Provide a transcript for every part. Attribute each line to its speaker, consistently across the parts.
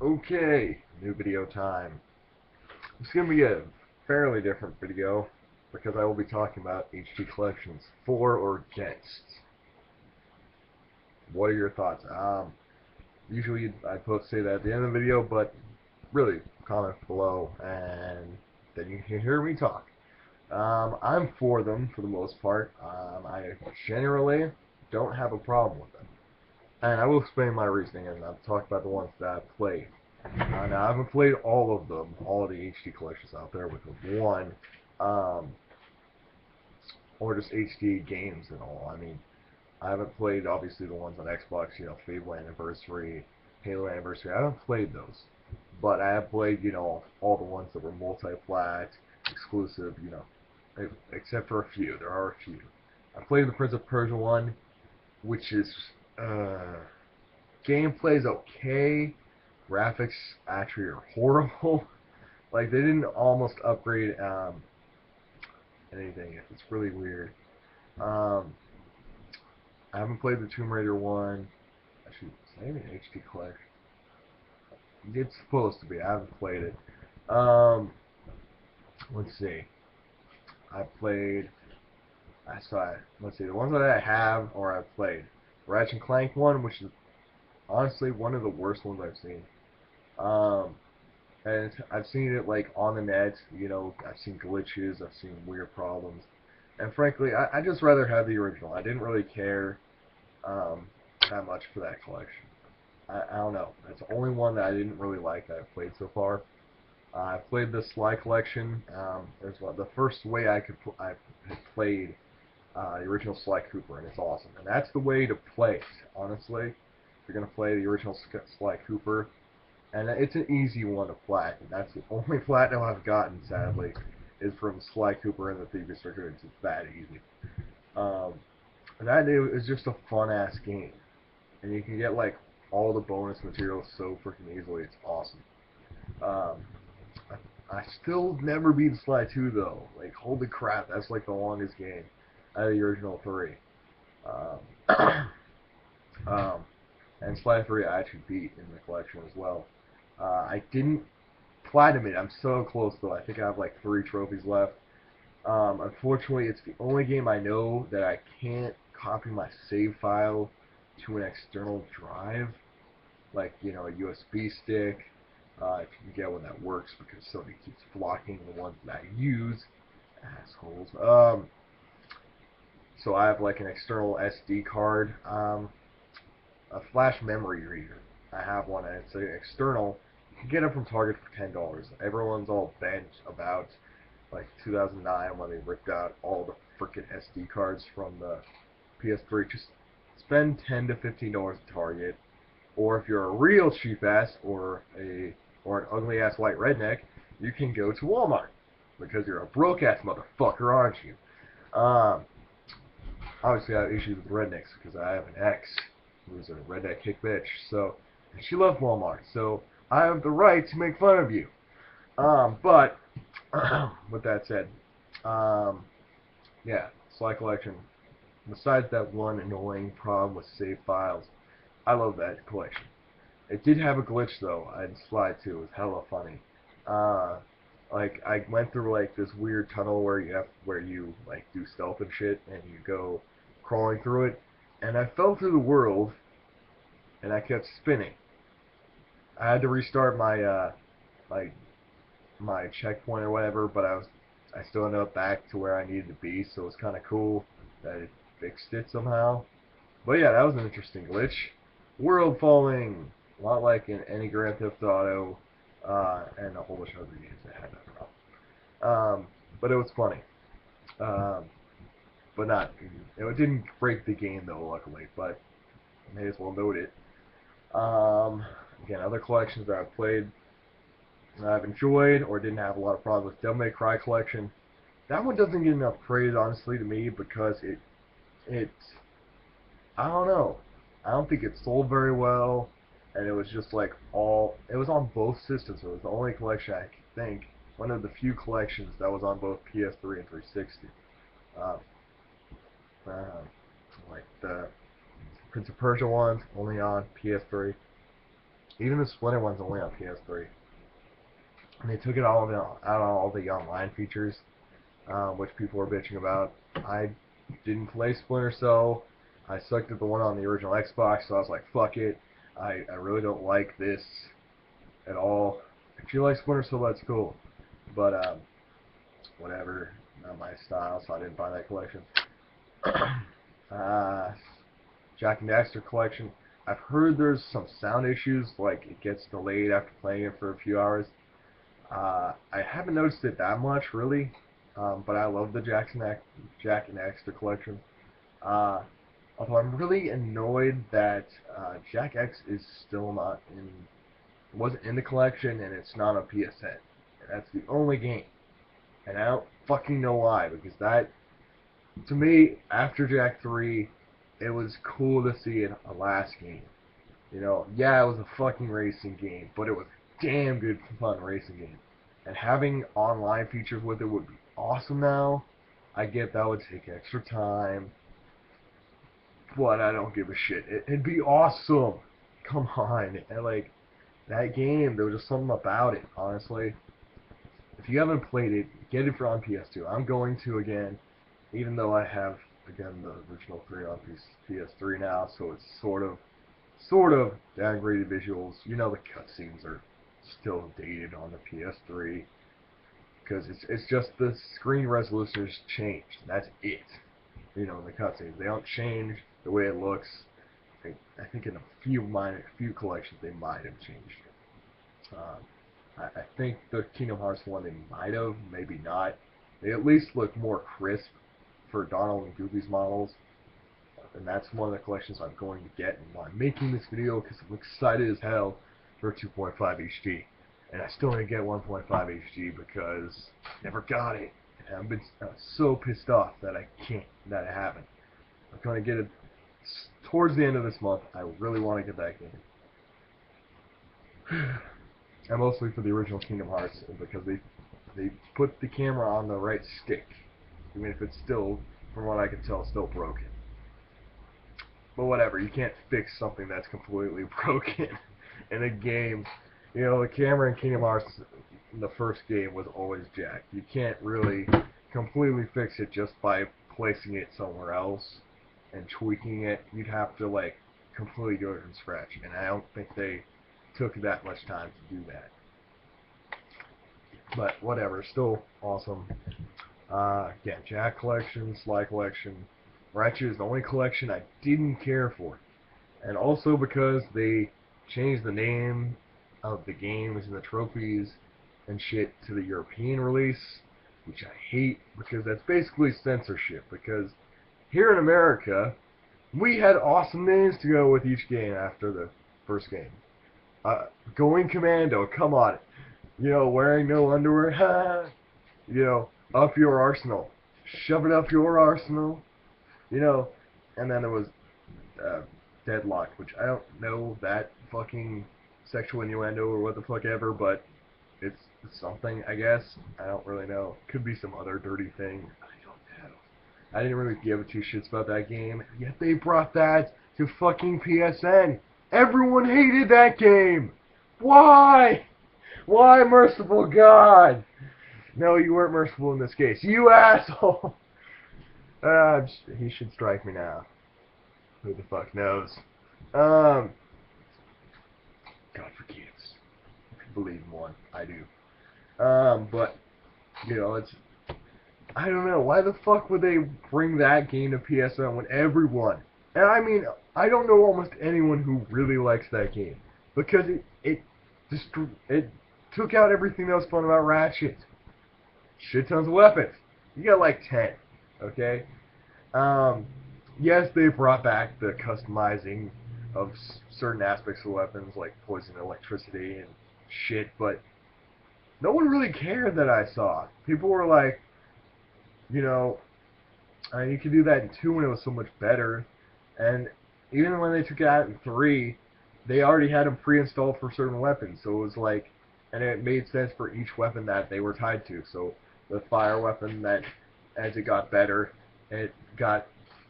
Speaker 1: Okay, new video time. It's going to be a fairly different video because I will be talking about HD collections for or against. What are your thoughts? Usually I post say that at the end of the video, but really comment below and then you can hear me talk. I'm for them for the most part. I generally don't have a problem with them. And I will explain my reasoning and I'll talk about the ones that I've played. Now, I haven't played all of them, all of the HD collections out there with one, um, or just HD games and all. I mean, I haven't played, obviously, the ones on Xbox, Fable Anniversary, Halo Anniversary. I haven't played those. But I have played, all the ones that were multi-plat, exclusive, except for a few. There are a few. I played the Prince of Persia one, which is, uh, gameplay's okay. Graphics actually are horrible. Like they didn't almost upgrade anything. It's really weird. Um, I haven't played the Tomb Raider one. Actually, it's not even HD collection. It's supposed to be. I haven't played it. Um, let's see. I played. I saw. Let's see. The ones that I have or I've played. Ratchet and Clank one, which is honestly one of the worst ones I've seen. Um, and I've seen it like on the net. I've seen glitches. I've seen weird problems. And frankly, I just rather have the original. I didn't really care um, that much for that collection. I don't know. That's the only one that I didn't really like that I've played so far. I played the Sly collection. There's what the first way I had played the original Sly Cooper, and it's awesome. And that's the way to play it, honestly. If you're gonna play the original Sly Cooper, and it's an easy one to platinum. That's the only platinum I've gotten, sadly, is from Sly Cooper and the Thieves Records. It's that easy. Um, that is just a fun ass game, and you can get like all the bonus materials so freaking easily. It's awesome. Um, I still never beat Sly 2 though. Like holy crap, that's like the longest game out of the original three. Um, um, and Sly 3 I actually beat in the collection as well. I didn't platinum it. I'm so close though. I think I have like 3 trophies left. Unfortunately, it's the only game I know that I can't copy my save file to an external drive, like a USB stick. If you can get one that works, because Sony keeps blocking the ones that I use, assholes. So I have like an external SD card, a flash memory reader. I have one, and it's an external. You can get it from Target for $10. Everyone's all bent about like 2009 when they ripped out all the freaking SD cards from the PS3. Just spend $10 to $15 at Target, or if you're a real cheap ass or an ugly ass white redneck, you can go to Walmart because you're a broke ass motherfucker, aren't you? Um, Obviously, I have issues with rednecks because I have an ex who's a redneck kick bitch. So she loves Walmart. So I have the right to make fun of you. But with that said, um, yeah, Sly Collection. Besides that one annoying problem with save files, I love that collection. It did have a glitch though in Sly 2. It was hella funny. Uh, like I went through like this weird tunnel where you like do stealth and shit, and you go crawling through it, and I fell through the world, and I kept spinning. I had to restart my my checkpoint or whatever, but I still ended up back to where I needed to be, so it's kind of cool that it fixed it somehow. But yeah, that was an interesting glitch. World falling, a lot like in any Grand Theft Auto, and a whole bunch of other games that had that problem. But it was funny. Um, but not, it didn't break the game though, luckily. But I may as well note it. Um, Again, other collections that I've played, that I've enjoyed or didn't have a lot of problems with. Devil May Cry collection. That one doesn't get enough praise, honestly, to me because it I don't know. I don't think it sold very well, and it was just like it was on both systems. It was the only collection I think, one of the few collections that was on both PS3 and 360. Uh, uh, like the Prince of Persia ones, only on PS3. Even the Splinter one's only on PS3. And they took it all out of all the online features, which people were bitching about. I didn't play Splinter Cell. I sucked at the one on the original Xbox, so I was like, fuck it. I really don't like this at all. If you like Splinter Cell, that's cool. But, whatever. Not my style, so I didn't buy that collection. uh, Jack and Daxter collection. I've heard there's some sound issues, like it gets delayed after playing it for a few hours. I haven't noticed it that much, really, but I love the Jack and Daxter collection. Uh, Although I'm really annoyed that Jack X is still not in, wasn't in the collection, and it's not on PSN. And that's the only game, and I don't fucking know why, because that, to me, after Jack 3, it was cool to see a last game. You know, yeah, it was a fucking racing game, but it was a damn good fun racing game. And having online features with it would be awesome now. I get that would take extra time, but I don't give a shit. It'd be awesome. Come on. And like, that game, there was just something about it, honestly. If you haven't played it, get it for on PS2. I'm going to again, even though I have, again, the original 3 on PS3 now, so it's sort of downgraded visuals. You know the cutscenes are still dated on the PS3 because it's just the screen resolution has changed. That's it. You know, the cutscenes, they don't change the way it looks. I think in a few collections they might have changed. I think the Kingdom Hearts one they might have, maybe not. They at least look more crisp for Donald and Goofy's models, and that's one of the collections I'm going to get and why I'm making this video, because I'm excited as hell for 2.5 HD. And I still need to get 1.5 HD because I never got it. And I've been so pissed off that I haven't. I'm going to get it towards the end of this month. I really want to get that game. And mostly for the original Kingdom Hearts, because they put the camera on the right stick, even if it's still, from what I can tell, still broken. But whatever, you can't fix something that's completely broken in a game. You know, the camera in Kingdom Hearts, in the first game, was always jacked. You can't really completely fix it just by placing it somewhere else and tweaking it. You'd have to, like, completely do it from scratch. And I don't think they took that much time to do that. But whatever, still awesome. Yeah, Jack collection, Sly collection. Ratchet is the only collection I didn't care for. And also because they changed the name of the games and the trophies and shit to the European release, which I hate because that's basically censorship. Because here in America, we had awesome names to go with each game after the first game. Going Commando, come on. You know, wearing no underwear, ha. You know, up your arsenal. Shove it up your arsenal. You know, and then there was Deadlock, which I don't know that fucking sexual innuendo or what the fuck ever, but it's something, I guess. I don't really know. Could be some other dirty thing. I don't know. I didn't really give two shits about that game, yet they brought that to fucking PSN. Everyone hated that game. Why? Why, merciful God? No, you weren't merciful in this case. You asshole! He should strike me now. Who the fuck knows? God forgives. I could believe in one. I do. But, you know, I don't know. Why the fuck would they bring that game to PSN when everyone, and I mean, I don't know almost anyone who really likes that game. Because it took out everything that was fun about Ratchet. Shit tons of weapons. You got like 10, okay? Yes, they brought back the customizing of certain aspects of weapons, like poison, electricity, and shit, but no one really cared that I saw. People were like, you know, you could do that in 2 when it was so much better, and even when they took it out in 3, they already had them pre-installed for certain weapons, so it was like, and it made sense for each weapon that they were tied to. So the fire weapon, that as it got better, it got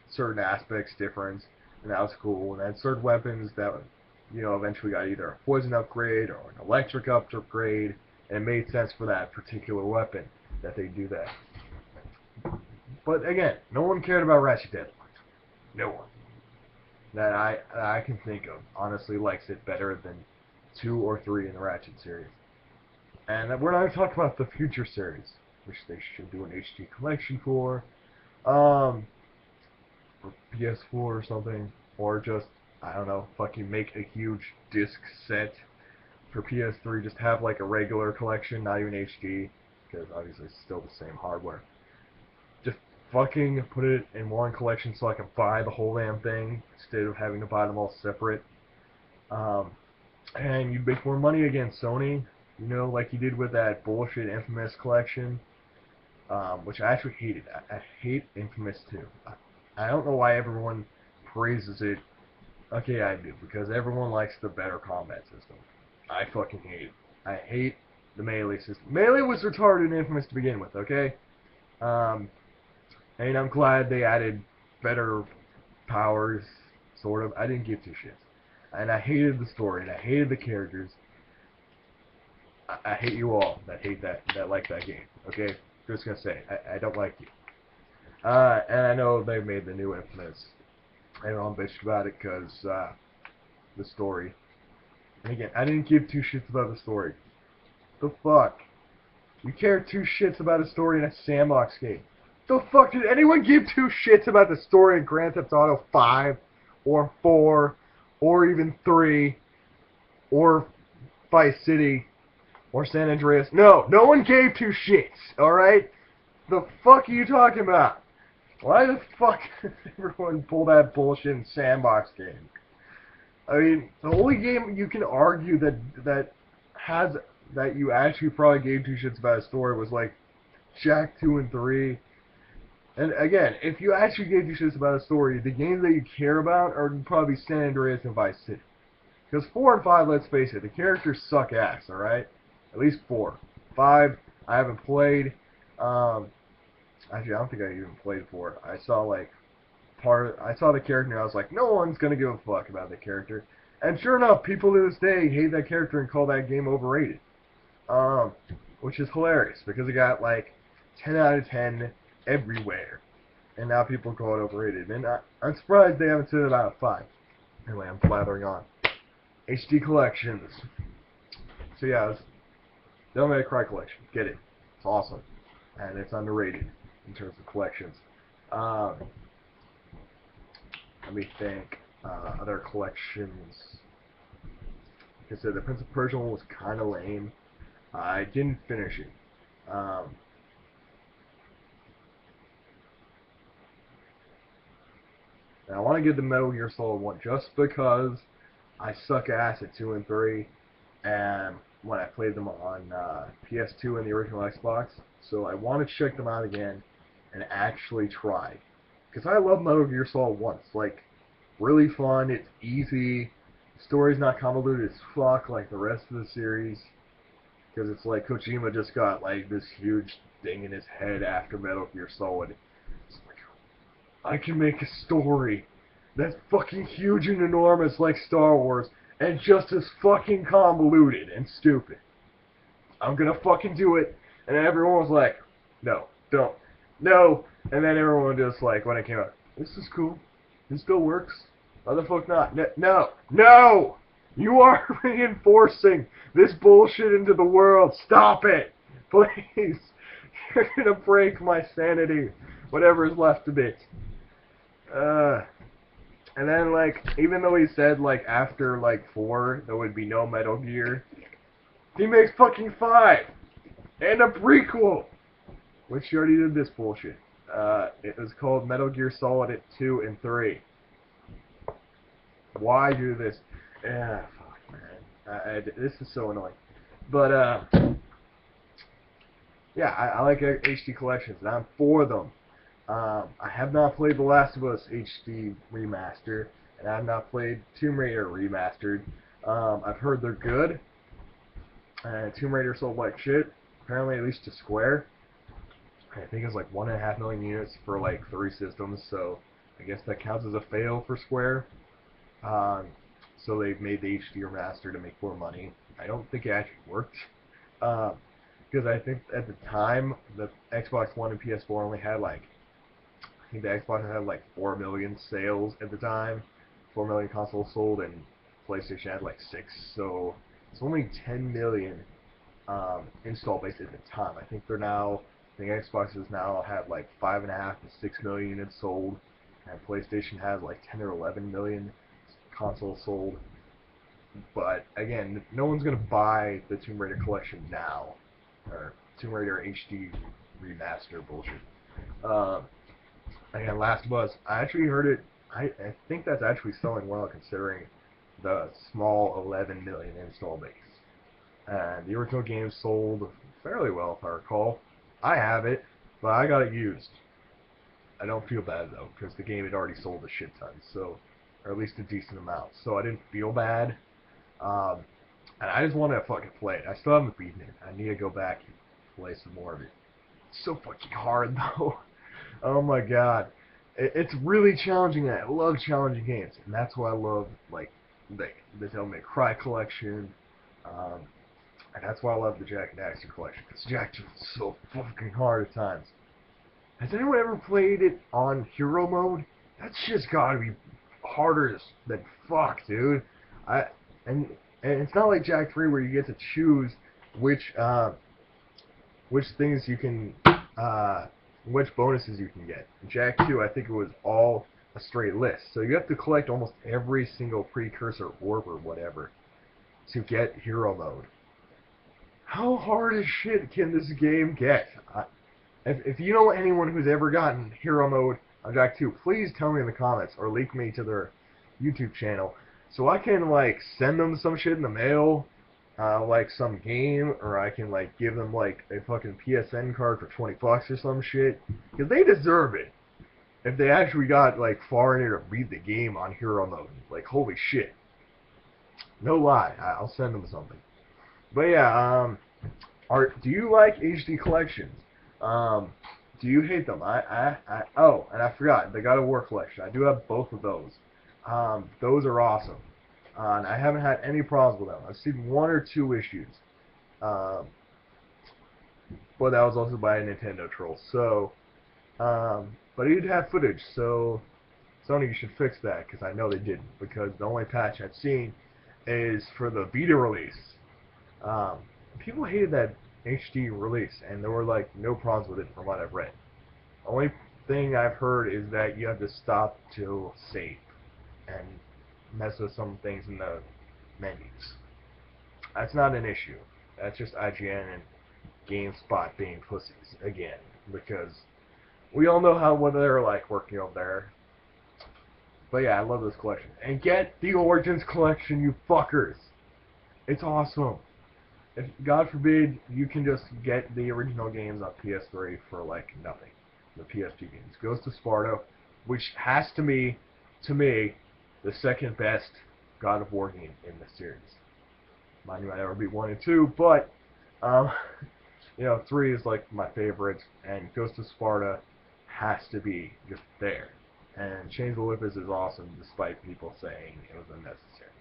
Speaker 1: certain aspects different, and that was cool. And then certain weapons that you know, eventually got either a poison upgrade or an electric upgrade, and it made sense for that particular weapon that they do that. But again, no one cared about Ratchet Deadline. No one that I can think of honestly likes it better than 2 or 3 in the Ratchet series. And we're not even talking about the future series, which they should do an HD collection um, for PS4 or something, or just, I don't know, fucking make a huge disc set for PS3. Just have like a regular collection, not even HD, because obviously it's still the same hardware. Just fucking put it in one collection so I can buy the whole damn thing instead of having to buy them all separate. Um, and you'd make more money against Sony, you know, like you did with that bullshit Infamous collection, which I actually hated. I hate Infamous 2. I don't know why everyone praises it. Okay, I do, because everyone likes the better combat system. I fucking hate it. I hate the melee system. Melee was retarded in Infamous to begin with, okay? Um, and I'm glad they added better powers, sort of. I didn't give two shits. And I hated the story, and I hated the characters. I hate you all that like that game, okay? Just gonna say, I don't like you. And I know they made the new Infamous. Everyone bitched about it because the story. And again, I didn't give two shits about the story. The fuck? You care two shits about a story in a sandbox game. The fuck did anyone give two shits about the story in Grand Theft Auto 5 or 4 or even 3 or Vice City or San Andreas? No, no one gave two shits, alright? The fuck are you talking about? Why the fuck does everyone pull that bullshit in sandbox game? I mean, the only game you can argue that you actually probably gave two shits about a story was like Jack 2 and 3. And again, if you actually gave two shits about a story, the games that you care about are probably San Andreas and Vice City. Because 4 and 5, let's face it, the characters suck ass, alright? At least 4. 5, I haven't played. Actually, I don't think I even played 4. I saw like I saw the character and I was like, no one's gonna give a fuck about the character. And sure enough, people to this day hate that character and call that game overrated. Which is hilarious because it got like 10 out of 10 everywhere. And now people call it overrated. And I'm surprised they haven't said it out of 5. Anyway, I'm blathering on. HD collections. So yeah, it's Devil May Cry collection. Get it. It's awesome. And it's underrated in terms of collections. Let me think. Other collections. Like I said, the Prince of Persia one was kind of lame. I didn't finish it. And I want to give the Metal Gear Solid 1 just because I suck ass at 2 and 3, and when I played them on PS2 and the original Xbox, so I want to check them out again and actually try. Because I love Metal Gear Solid 1. It's like really fun, it's easy, the story's not convoluted as fuck like the rest of the series. Because it's like Kojima just got like this huge thing in his head after Metal Gear Solid. It's like, I can make a story that's fucking huge and enormous like Star Wars and just as fucking convoluted and stupid. I'm gonna fucking do it. And everyone was like, no, don't, no. And then everyone just like, when it came out, this is cool. This still works. Why the fuck not? No, no! You are reinforcing this bullshit into the world. Stop it! Please. You're gonna break my sanity. Whatever is left of it. And then, like, even though he said, like, after, like, 4, there would be no Metal Gear, he makes fucking 5! And a prequel! Which he already did this bullshit. It was called Metal Gear Solid 2 and 3. Why do this? Fuck, man. This is so annoying. But, yeah, I like HD collections, and I'm for them. I have not played The Last of Us HD Remaster, and I have not played Tomb Raider Remastered. I've heard they're good, and Tomb Raider sold like shit, apparently at least to Square. I think it's like 1.5 million units for like 3 systems, so I guess that counts as a fail for Square. so they made the HD remaster to make more money. I don't think it actually worked. Because I think at the time the Xbox One and PS4 only had like, I think the Xbox had like 4 million sales at the time, 4 million consoles sold, and PlayStation had like 6. So it's only 10 million install base at the time. I think they're now, I think Xbox has now had like 5.5 to 6 million units sold, and PlayStation has like 10 or 11 million consoles sold. But again, no one's gonna buy the Tomb Raider collection now, or Tomb Raider HD remaster bullshit. Uh, Again, Last of Us. I actually heard it. I think that's actually selling well considering the small 11 million install base. And the original game sold fairly well, if I recall. I have it, but I got it used. I don't feel bad though, because the game had already sold a shit ton, so, or at least a decent amount. So I didn't feel bad. Um, and I just want to fucking play it. I still haven't beaten it. I need to go back and play some more of it. It's so fucking hard though. Oh my god. It's really challenging. I love challenging games, and that's why I love like the Devil May Cry collection, um, and that's why I love the Jak and Daxter collection. Because Jak 2 is so fucking hard at times. Has anyone ever played it on hero mode? That's just gotta be harder than fuck, dude. I and and it's not like Jak 3 where you get to choose which which things you can which bonuses you can get. In Jak 2, I think it was all a straight list. So you have to collect almost every single precursor orb or whatever to get hero mode. How hard as shit can this game get? If you know anyone who's ever gotten hero mode on Jak 2, please tell me in the comments or link me to their YouTube channel so I can like send them some shit in the mail, like some game, or I can like give them like a fucking PSN card for 20 bucks or some shit, because they deserve it. If they actually got like far in here to beat the game on hero mode, like holy shit, no lie, I'll send them something. But yeah, do you like HD collections? Do you hate them? Oh, and I forgot, the God of War collection. I do have both of those. Those are awesome. And I haven't had any problems with them. I've seen one or two issues. Um, but that was also by a Nintendo troll. So, but it did have footage, so Sony, you should fix that, because I know they didn't. Because the only patch I've seen is for the beta release. Um, People hated that HD release, and there were like no problems with it from what I've read. The only thing I've heard is that you have to stop to save and mess with some things in the menus. That's not an issue. That's just IGN and GameSpot being pussies again, because we all know what they're like working over there. But yeah, I love this collection. And get the Origins collection, you fuckers. It's awesome. If God forbid you can just get the original games on PS3 for like nothing, the PS2 games. Ghost of Sparta, which has to me, the second best God of War game in the series. Mind you, I never beat 1 and 2, but um, 3 is like my favorite, and Ghost of Sparta has to be just there. And Chains of Olympus is awesome, despite people saying it was unnecessary.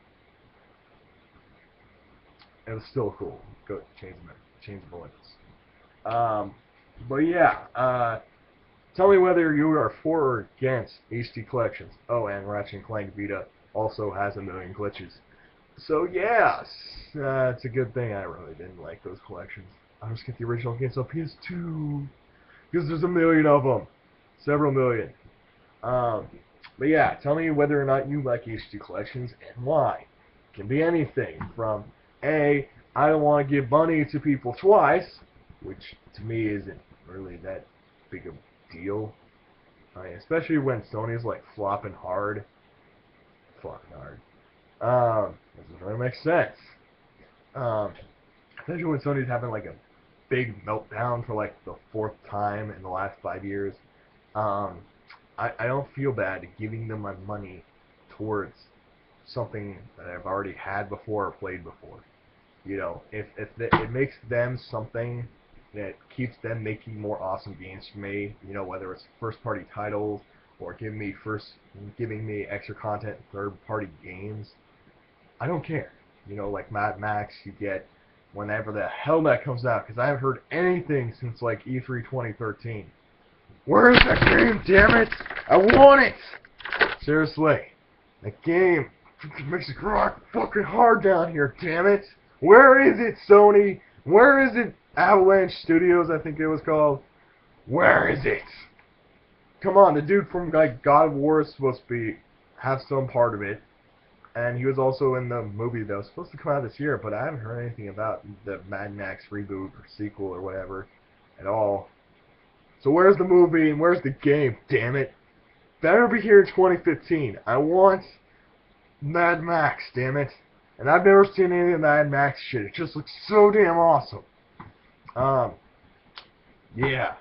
Speaker 1: It was still cool. Go Chains of Olympus. But yeah, tell me whether you are for or against HD collections. Oh, and Ratchet and Clank Vita also has a million glitches. So yes, it's a good thing I really didn't like those collections. I'll just get the original games on PS2, because there's a million of them. Several million. But yeah, tell me whether or not you like HD collections and why. It can be anything from A, I don't want to give money to people twice, which to me isn't really that big a deal. I mean, especially when Sony's like flopping hard. Flopping hard. This doesn't really make sense. Um, Especially when Sony's having like a big meltdown for like the 4th time in the last 5 years. Um, I don't feel bad giving them my money towards something that I've already had before or played before. If it makes them something that keeps them making more awesome games for me, whether it's first-party titles or giving me extra content, third-party games, I don't care. You know, like Mad Max, you get whenever the hell that comes out, because I haven't heard anything since like E3 2013. Where's that game, damn it? I want it! Seriously. That game makes it rock fucking hard down here, damn it! Where is it, Sony? Where is it, Avalanche Studios, I think it was called? Where is it? Come on, the dude from like God of War is supposed to have some part of it. And he was also in the movie that was supposed to come out this year, but I haven't heard anything about the Mad Max reboot or sequel or whatever at all. So where's the movie and where's the game, damn it? Better be here in 2015. I want Mad Max, damn it. And I've never seen any of the Mad Max shit. It just looks so damn awesome. Yeah.